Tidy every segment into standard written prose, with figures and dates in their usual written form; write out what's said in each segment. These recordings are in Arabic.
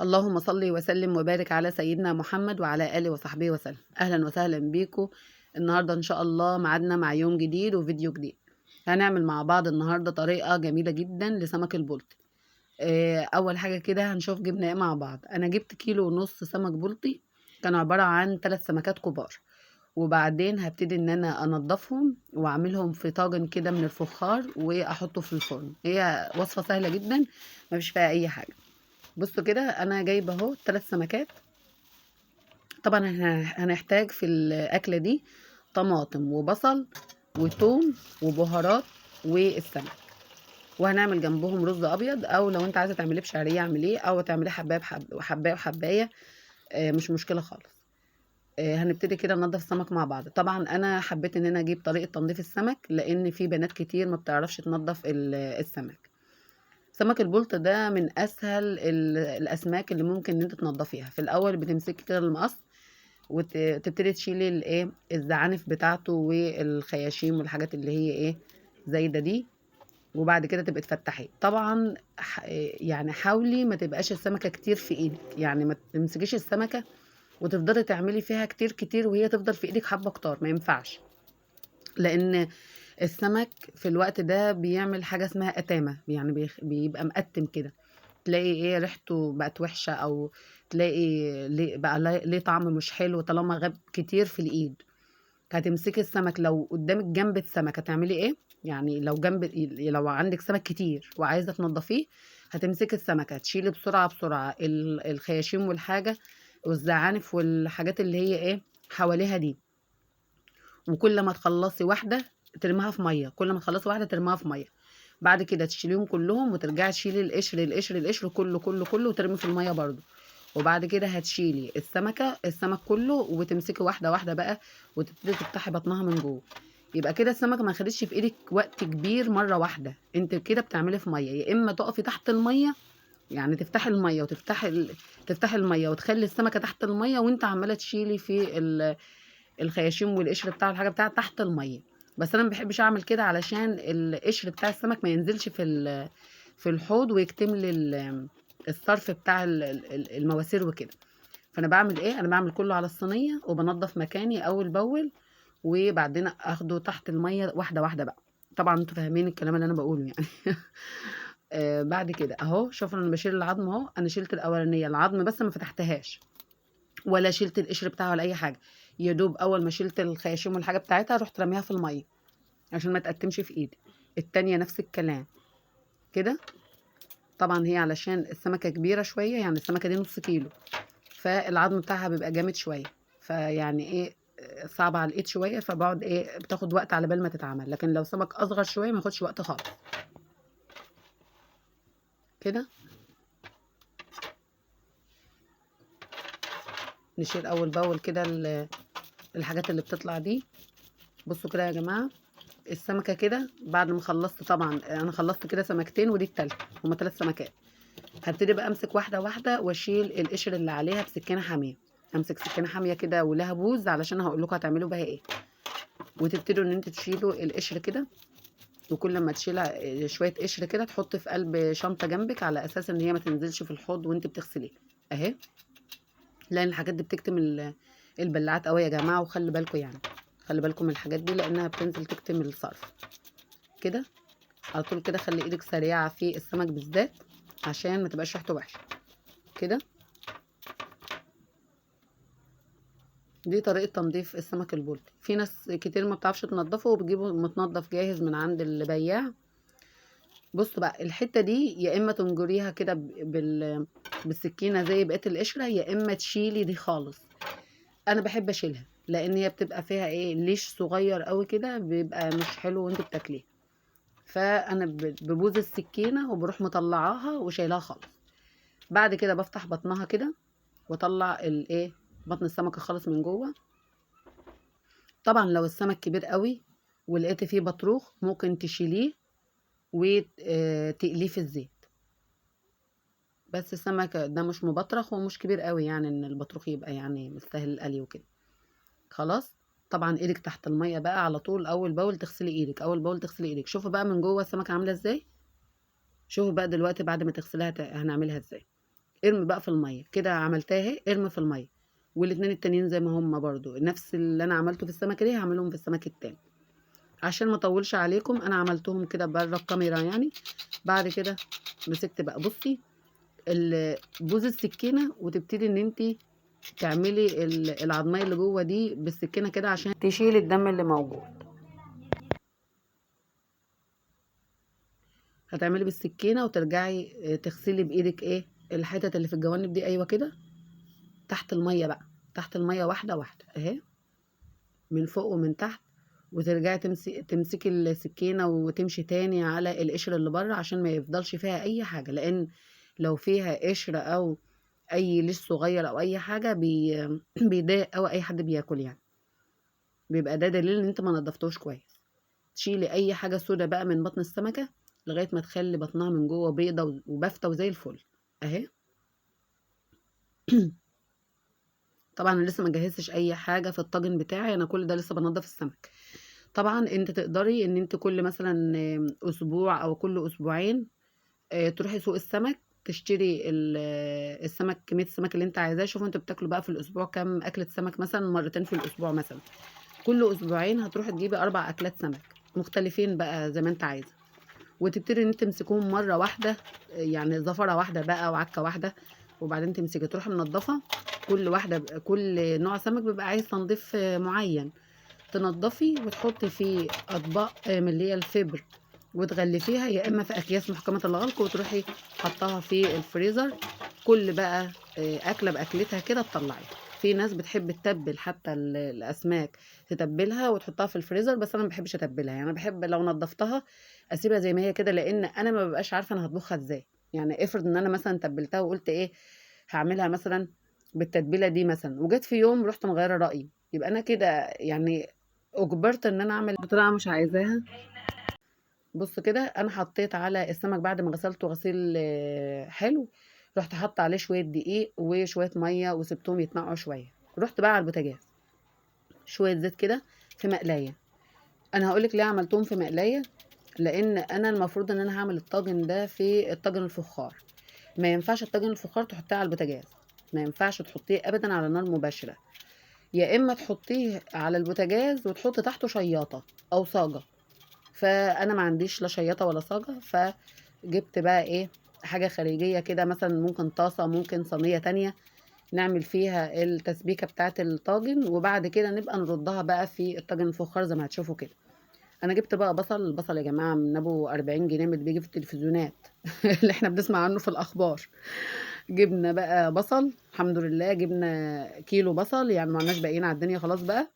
اللهم صل وسلم وبارك على سيدنا محمد وعلى آله وصحبه وسلم. أهلا وسهلا بيكم. النهاردة إن شاء الله ميعادنا مع يوم جديد وفيديو جديد. هنعمل مع بعض النهاردة طريقة جميلة جدا لسمك البلطي. أول حاجة كده هنشوف جبنا إيه مع بعض. أنا جبت 1.5 كيلو سمك بلطي، كانوا عبارة عن 3 سمكات كبار. وبعدين هبتدي إن أنا أنضفهم وأعملهم في طاجن كده من الفخار وأحطه في الفرن. هي وصفة سهلة جدا، مفيش فيها أي حاجة. بصوا كده، انا جايبه اهو 3 سمكات. طبعا هنحتاج في الاكله دي طماطم وبصل وثوم وبهارات والسمك. وهنعمل جنبهم رز ابيض، او لو انت عايزه تعمليه بشعريه اعمليه، او تعمليه حبايه وحبايه وحبايه. مش مشكله خالص. هنبتدي كده ننضف السمك مع بعض. طبعا انا حبيت ان انا اجيب طريقه تنظيف السمك، لان في بنات كتير ما بتعرفش تنظف السمك. سمك البلط ده من اسهل الاسماك اللي ممكن ان انت تنضفيها. في الاول بتمسكي كده المقص وتبتدي تشيلي الايه الزعانف بتاعته والخياشيم والحاجات اللي هي ايه زايده دي. وبعد كده تبقي تفتحيه. طبعا يعني حاولي ما تبقاش السمكه كتير في ايدك، يعني ما تمسكيش السمكه وتفضلي تعملي فيها كتير كتير وهي تفضل في ايدك حبه كتار، ما ينفعش. لان السمك في الوقت ده بيعمل حاجه اسمها اتامه، يعني بيبقى مقتم كده. تلاقي ايه ريحته بقت وحشه، او تلاقي ليه بقى ليه طعم مش حلو طالما غاب كتير في الايد. هتمسكي السمك، لو قدامك جنب السمك هتعملي ايه؟ يعني لو عندك سمك كتير وعايزه تنضفيه، هتمسكي السمكه تشيلي بسرعه بسرعه الخياشيم والحاجه والزعانف والحاجات اللي هي ايه حواليها دي. وكل ما تخلصي واحده ترميها في ميه، كل ما تخلصي واحده ترميها في ميه. بعد كده تشيليهم كلهم وترجعي تشيلي القشر كله كله كله وترمي في الميه برضو. وبعد كده هتشيلي السمك كله وتمسكي واحده واحده بقى، وتبتدي تفتحي بطنها من جوه. يبقى كده السمكه ما خدتش في ايدك وقت كبير مره واحده. انت كده بتعملي في ميه، يا اما تقفي تحت الميه، يعني تفتحي الميه تفتحي الميه وتخلي السمكه تحت الميه، وانت عماله تشيلي في الخياشيم والقشر بتاع الحاجه بتاعه تحت الميه. بس انا ما بحبش اعمل كده علشان القشر بتاع السمك ما ينزلش في الحوض ويكتم لي الصرف بتاع المواسير وكده. فانا بعمل ايه؟ انا بعمل كله على الصينيه وبنضف مكاني اول باول، وبعدين اخده تحت الميه واحده واحده بقى. طبعا انتوا فاهمين الكلام اللي انا بقوله يعني. بعد كده اهو شوفوا انا بشيل العظم اهو. انا شلت الاولانيه العظم بس ما فتحتهاش، ولا شلت القشر بتاعها ولا اي حاجه. يا دوب اول ما شلت الخياشيم والحاجه بتاعتها رحت رميها في الميه عشان ما تقتمش في ايدي. التانية نفس الكلام كده. طبعا هي علشان السمكه كبيره شويه، يعني السمكه دي نص كيلو، فالعظم بتاعها بيبقى جامد شويه. فيعني ايه صعب على الايد شويه، فبقعد ايه بتاخد وقت على بال ما تتعمل. لكن لو سمك اصغر شويه ما ياخدش وقت خالص كده. نشيل اول باول كده الحاجات اللي بتطلع دي. بصوا كده يا جماعه، السمكه كده بعد ما خلصت. طبعا انا خلصت كده سمكتين ودي التالتة، هما 3 سمكات. هبتدي بقى امسك واحده واحده واشيل القشر اللي عليها بسكينه حاميه. امسك سكينه حاميه كده ولها بوز علشان هقول لكم هتعملوا بها ايه. وتبتدوا ان انتوا تشيلوا القشر كده، وكل ما تشيلها شويه قشر كده تحط في قلب شنطه جنبك على اساس ان هي ما تنزلش في الحوض وانت بتغسليها اهي. لان الحاجات دي بتكتم البلاعات قوي يا جماعه، وخلي بالكم يعني، خلي بالكم من الحاجات دي لانها بتنزل تكتم الصرف كده. على طول كده خلي ايدك سريعه في السمك بالذات عشان ما تبقاش ريحته وحشه كده. دي طريقه تنظيف السمك البلطي. في ناس كتير ما بتعرفش تنضفه وبتجيبه متنضف جاهز من عند البياع. بصوا بقى الحته دي يا اما تنجريها كده بالسكينه زي بقيه القشره، يا اما تشيلي دي خالص. انا بحب اشيلها لان هي بتبقى فيها ايه ليش صغير قوي كده، بيبقى مش حلو وانت بتاكليه. فانا ببوز السكينه وبروح مطلعاها وشايلاها خالص. بعد كده بفتح بطنها كده واطلع الايه بطن السمكه خالص من جوه. طبعا لو السمك كبير قوي ولقيت فيه بطروخ ممكن تشيليه وتقليه في الزيت. بس السمك ده مش مبطرخ ومش كبير قوي، يعني ان البطروخ يبقى يعني مستاهل القلي وكده. خلاص. طبعا ايدك تحت الميه بقى على طول، اول باول تغسلي ايدك، اول باول تغسلي ايدك. شوفوا بقى من جوه السمكه عامله ازاي. شوفوا بقى دلوقتي بعد ما تغسليها هنعملها ازاي. ارمي بقى في الميه كده، عملتها اهي، ارمي في الميه. والاتنين التانيين زي ما هما برضو نفس اللي انا عملته في السمكه دي هعملهم في السمك التاني. عشان ما اطولش عليكم انا عملتهم كده بره الكاميرا يعني. بعد كده مسكت بقى، بصي بوز السكينه، وتبتدي ان انت تعملي العضميه اللي جوه دي بالسكينه كده عشان تشيل الدم اللي موجود. هتعملي بالسكينه وترجعي تغسلي بايدك ايه الحتت اللي في الجوانب دي، ايوه كده، تحت الميه بقى، تحت الميه واحده واحده اهي، من فوق ومن تحت. وترجعي تمسكي السكينه وتمشي تاني على القشر اللي بره عشان ما يفضلش فيها اي حاجه، لان لو فيها قشر او اي ليش صغير او اي حاجه بيضايق او اي حد بياكل يعني، بيبقى ده دليل ان انت ما نضفتوش كويس. تشيلي اي حاجه سودا بقى من بطن السمكه لغايه ما تخلي بطنها من جوه بيضه وبافته وزي الفل اهي. طبعا انا لسه ما جهزتش اي حاجه في الطاجن بتاعي، انا كل ده لسه بنضف السمك. طبعا انت تقدري ان انت كل مثلا اسبوع او كل اسبوعين تروحي سوق السمك، تشتري السمك، كميه السمك اللي انت عايزاه. شوفوا انتوا بتاكلوا بقى في الاسبوع كام اكله سمك، مثلا مرتين في الاسبوع مثلا، كل اسبوعين هتروحي تجيبي 4 اكلات سمك مختلفين بقى زي ما انت عايزه، وتبتدي ان انت تمسكوهم مره واحده، يعني زفره واحده بقى وعكه واحده. وبعدين تمسكي تروحي منضفه كل واحده، كل نوع سمك بيبقى عايز تنظيف معين، تنضفي وتحطي في اطباق من اللي هي الفبر، وتغلفيها يا اما في اكياس محكمه الغلق، وتروحي حطها في الفريزر. كل بقى اكله باكلتها كده تطلعيها. في ناس بتحب تتبل حتى الاسماك، تتبلها وتحطها في الفريزر، بس انا ما بحبش اتبلها يعني. انا بحب لو نضفتها اسيبها زي ما هي كده، لان انا ما ببقاش عارفه انا هطبخها ازاي. يعني افرض ان انا مثلا تبلتها وقلت ايه هعملها مثلا بالتتبيله دي مثلا، وجيت في يوم رحت مغيره رايي، يبقى انا كده يعني اجبرت ان انا اعمل بطريقه مش عايزاها. بص كده، انا حطيت على السمك بعد ما غسلته غسيل حلو، رحت حاطه عليه شويه دقيق وشويه ميه وسبتهم يتنقعوا شويه. رحت بقى على البوتاجاز شويه زيت كده في مقلايه. انا هقولك ليه عملتهم في مقلايه، لان انا المفروض ان انا هعمل الطاجن ده في الطاجن الفخار. ما ينفعش الطاجن الفخار تحطيه على البوتاجاز، ما ينفعش تحطيه ابدا على نار مباشره، يا اما تحطيه على البوتاجاز وتحطي تحته شياطه او صاجه. فانا ما عنديش لا شياطه ولا صاجه، فجبت بقى ايه حاجه خارجيه كده، مثلا ممكن طاسه، ممكن صينيه تانية نعمل فيها التسبيكه بتاعه الطاجن، وبعد كده نبقى نردها بقى في الطاجن الفخار زي ما هتشوفوا كده. انا جبت بقى بصل، البصل يا جماعه من ابو 40 جنيه اللي بيجي في التلفزيونات اللي احنا بنسمع عنه في الاخبار. جبنا بقى بصل، الحمد لله جبنا كيلو بصل يعني، ما عندناش باقيين على الدنيا خلاص بقى.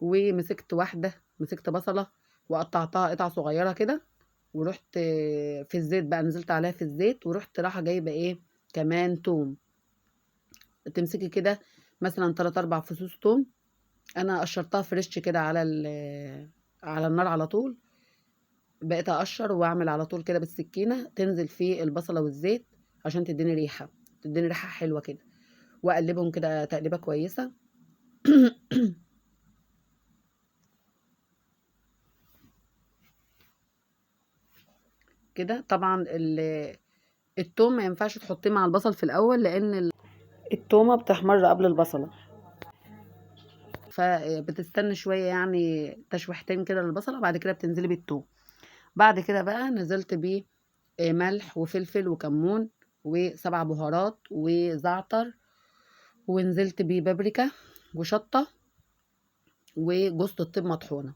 ومسكت واحده، مسكت بصله وقطعتها قطع صغيره كده، ورحت في الزيت بقى، نزلت عليها في الزيت، ورحت رايحه جايبه ايه كمان توم. تمسكي كده مثلا 3 4 فصوص توم، انا قشرتها فريش كده على على النار على طول. بقيت اقشر واعمل على طول كده بالسكينه، تنزل في البصله والزيت عشان تديني ريحه، تديني ريحه حلوه كده، واقلبهم كده تقليبه كويسه. كده طبعا التوم ما ينفعش تحطيه مع البصل في الاول، لان التومه بتحمر قبل البصله، فبتستنى شويه يعني تشويحتين كده للبصله، وبعد كده بتنزلي بالتوم. بعد كده بقى نزلت بيه ملح وفلفل وكمون وسبع بهارات وزعتر، ونزلت بيه بابريكا وشطه وجوز الطيب مطحونه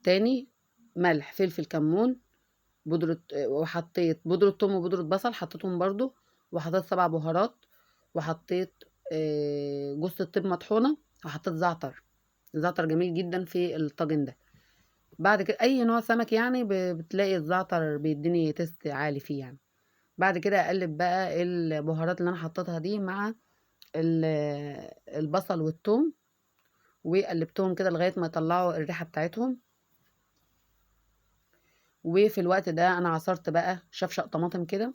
تاني، ملح فلفل كمون، بودرة، وحطيت بودرة ثوم وبودرة بصل حطيتهم برضو، وحطيت 7 بهارات، وحطيت جوز الطيب مطحونة، وحطيت زعتر. الزعتر جميل جدا في الطاجن ده. بعد كده اي نوع سمك يعني بتلاقي الزعتر بيديني تيست عالي فيه يعني. بعد كده اقلب بقى البهارات اللي انا حطيتها دي مع البصل والثوم، وقلبتهم كده لغاية ما يطلعوا الريحة بتاعتهم. وفي الوقت ده انا عصرت بقى شفشق طماطم كده،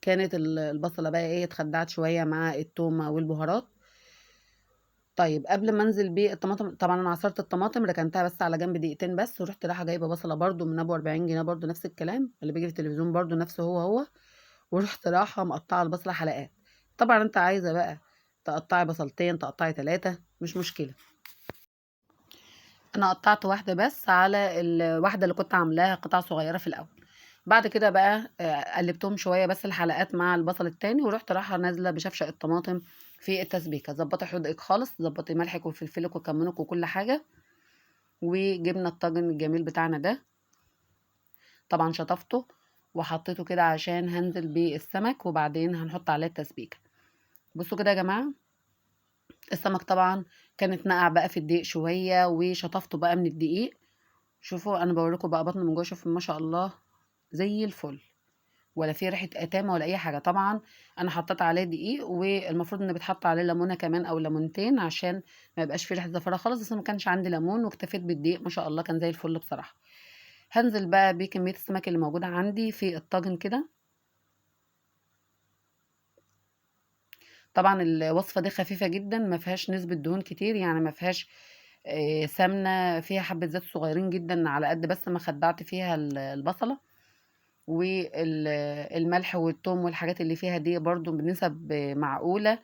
كانت البصله بقى ايه اتخدعت شويه مع التومه والبهارات. طيب قبل ما انزل بالطماطم، طبعا انا عصرت الطماطم ركنتها بس على جنب دقيقتين بس، ورحت رايحه جايبه بصله برده من ابو 40 جنيه برده نفس الكلام اللي بيجي في التلفزيون برده نفسه هو هو، ورحت رايحة مقطعة البصلة حلقات. طبعا انت عايزة بقى تقطعي بصلتين، تقطعي 3، مش مشكلة. انا قطعت واحدة بس على الواحدة اللي كنت عاملاها قطع صغيرة في الاول. بعد كده بقى قلبتهم شوية بس الحلقات مع البصل التاني، ورحت رايحة نازلة بشفشق الطماطم في التسبيكة. ظبطي حدقك خالص، ظبطي ملحك وفلفلك وكمونك وكل حاجة. وجبنا الطاجن الجميل بتاعنا ده، طبعا شطفته وحطيته كده عشان هنزل بالسمك وبعدين هنحط عليه التسبيكة. بصوا كده يا جماعة، السمك طبعا كان اتنقع بقى في الدقيق شوية وشطفته بقى من الدقيق. شوفوا انا بوريكم بقى بطنه من جوه، شوفوا ما شاء الله زي الفل، ولا في ريحة اتامة ولا اي حاجة. طبعا انا حطيت عليه دقيق، والمفروض ان بيتحط عليه ليمونة كمان او ليمونتين عشان ما يبقاش فيه ريحة زفرة خالص، بس ما كانش عندي ليمون واكتفيت بالدقيق. ما شاء الله كان زي الفل بصراحة. هنزل بقى بكمية السمك اللي موجودة عندي في الطاجن كده. طبعا الوصفة دي خفيفة جدا، ما فيهاش نسبة دهون كتير، يعني ما فيهاش سمنة، فيها حبة زيت صغيرين جدا على قد بس ما خدعت فيها البصلة. والملح والثوم والحاجات اللي فيها دي برضو بنسب معقولة.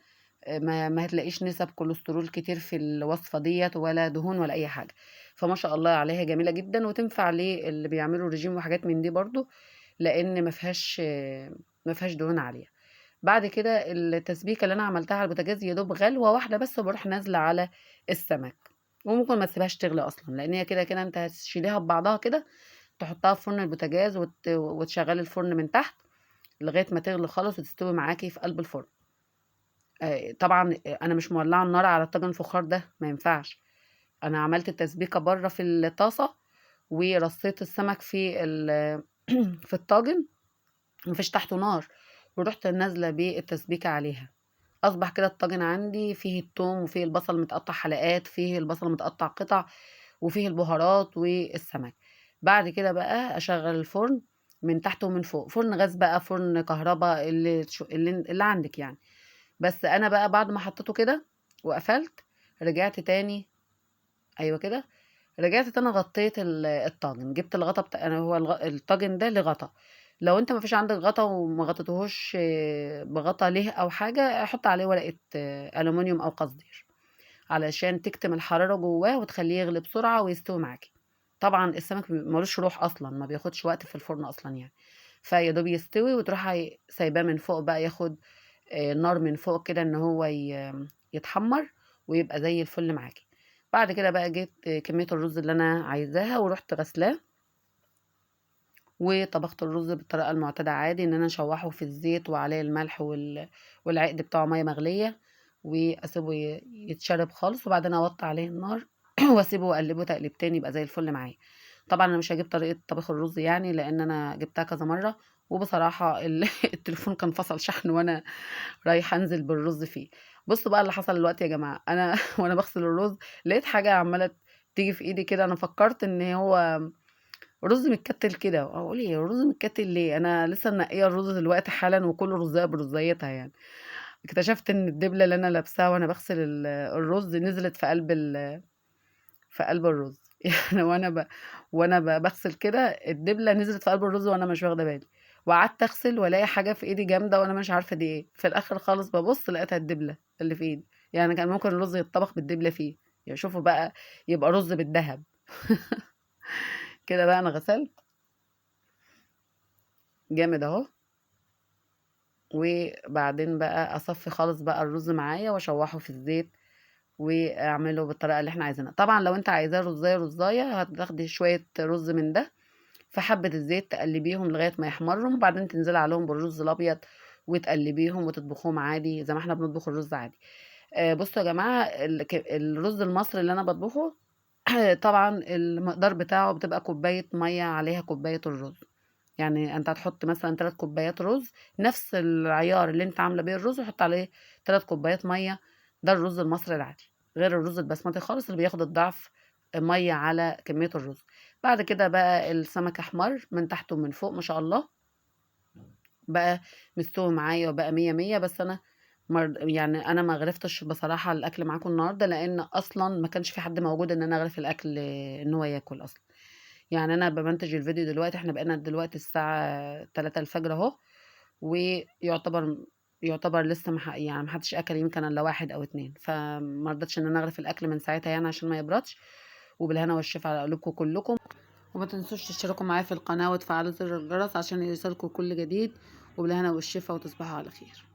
ما هتلاقيش نسب كوليسترول كتير في الوصفة ديت ولا دهون ولا أي حاجة. فما شاء الله عليها جميلة جدا، وتنفع اللي بيعملوا رجيم وحاجات من دي برضو، لأن ما فيهاش دهون عالية. بعد كده التسبيكة اللي أنا عملتها على البوتاجاز يا دوب غلوة واحدة بس، وباروح نازلة على السمك. وممكن ما تسيبهاش تغلي أصلا، لأن هي كده كده أنت هتشيليها ببعضها كده، تحطها في فرن البوتاجاز وتشغلي الفرن من تحت لغاية ما تغلي خالص وتستوي معاكي في قلب الفرن. طبعا أنا مش مولعة النار على الطاجن الفخار ده، ما ينفعش. أنا عملت التسبيكة بره في الطاسة، ورصيت السمك في الطاجن، مفيش تحته نار، ورحت نازلة بالتسبيكة عليها. أصبح كده الطاجن عندي فيه التوم وفيه البصل متقطع حلقات، فيه البصل متقطع قطع، وفيه البهارات والسمك. بعد كده بقى أشغل الفرن من تحت ومن فوق، فرن غاز بقى فرن كهرباء اللي عندك يعني. بس أنا بقى بعد ما حطيته كده وقفلت، رجعت تاني. أيوة كده، رجعت تاني غطيت الطاجن، جبت الغطا بتاع، انا هو الطاجن ده لغطا. لو انت مفيش عندك غطا وما غطيتهوش بغطا ليه او حاجه، احط عليه ورقه الومنيوم او قصدير علشان تكتم الحراره جواه وتخليه يغلي بسرعه ويستوي معاكي. طبعا السمك ملوش روح اصلا، ما بياخدش وقت في الفرن اصلا يعني، فيا دوب يستوي وتروح سايباه من فوق بقى ياخد نار من فوق كده ان هو يتحمر ويبقى زي الفل معاكي. بعد كده بقى جيت كمية الرز اللي انا عايزاها ورحت غسلاه، وطبخت الرز بالطريقة المعتادة عادي، ان انا اشوحه في الزيت وعليه الملح والعقد بتاعه مية مغلية، واسيبه يتشرب خالص، وبعدين اوطي عليه النار واسيبه واقلبه تقلبتين يبقى زي الفل معايا. طبعا انا مش هجيب طريقة طبخ الرز يعني، لان انا جبتها كذا مرة، وبصراحة التليفون كان فصل شحن وانا رايحة أنزل بالرز فيه. بُصّوا بقى اللي حصل دلوقتي يا جماعة، أنا وأنا باغسل الرز لقيت حاجة عمّالة تيجي في إيدي كده، أنا فكّرت إن هو رز متكتّل كده، أقول إيه الرز متكتّل ليه؟ أنا لسه منقّية الرز دلوقتي حالًا وكل رُزّاية برُزّايتها يعني. اكتشفت إن الدبلة اللي أنا لابساها وأنا باغسل الرز نزلت في قلب الرز. يعني وأنا باغسل كده الدبلة نزلت في قلب الرز وأنا مش واخدة بالي، وقعدت أغسل وألاقي حاجة في إيدي جامدة وأنا مش عارفة دي إيه، في الآخر خالص بابُص لقيتها الدبلة اللي في إيدي. يعني كان ممكن الرز يتطبخ بالدبلة فيه، يعني شوفوا بقى، يبقى رز بالدهب. كده بقى أنا غسلت جامد أهو، وبعدين بقى أصفّي خالص بقى الرز معايا وأشوّحه في الزيت واعمله بالطريقة اللي إحنا عايزينها. طبعًا لو أنتِ عايزاه رُزاية، رُزاية هتاخدي شوية رز من ده في حبة الزيت تقلبيهم لغاية ما يحمروا، وبعدين تنزلي عليهم بالرز الأبيض وتقلبيهم وتطبخوهم عادي زي ما إحنا بنطبخ الرز عادي. بُصّوا يا جماعة، الرز المصري اللي أنا باطبخه طبعًا المقدار بتاعه بتبقى كوباية مَيّة عليها كوباية الرز. يعني أنت هتحط مثلًا 3 كوبايات رز، نفس العيار اللي أنت عاملة بيه الرز حُط عليه 3 كوبايات مَيّة. ده الرز المصري العادي، غير الرز البسمتي خالص اللي بياخد الضعف مَيّة على كمية الرز. بعد كده بقى السمك أحمر من تحت ومن فوق ما شاء الله، بقى مستوي معايا وبقى مِيَّة، مِيَّة. بس أنا يعني أنا ما غرفتش بصراحة الأكل معاكم النهارده، لإن أصلًا ما كانش في حد موجود إن أنا أغرف الأكل إن هو ياكل أصلًا. يعني أنا بامنتج الفيديو دلوقتي، إحنا بقينا دلوقتي الساعة 3:00 أهو، ويعتبر لسه يعني ما حدش اكل، يمكن الا 1 أو 2، فما رضيتش ان انا اغرف الاكل من ساعتها يعني عشان ما يبردش. وبالهنا والشفا على قلوبكم كلكم. وما تنسوش تشتركوا معايا في القناه وتفعلوا زر الجرس عشان يوصلكوا كل جديد. وبالهنا والشفا وتصبحوا على خير.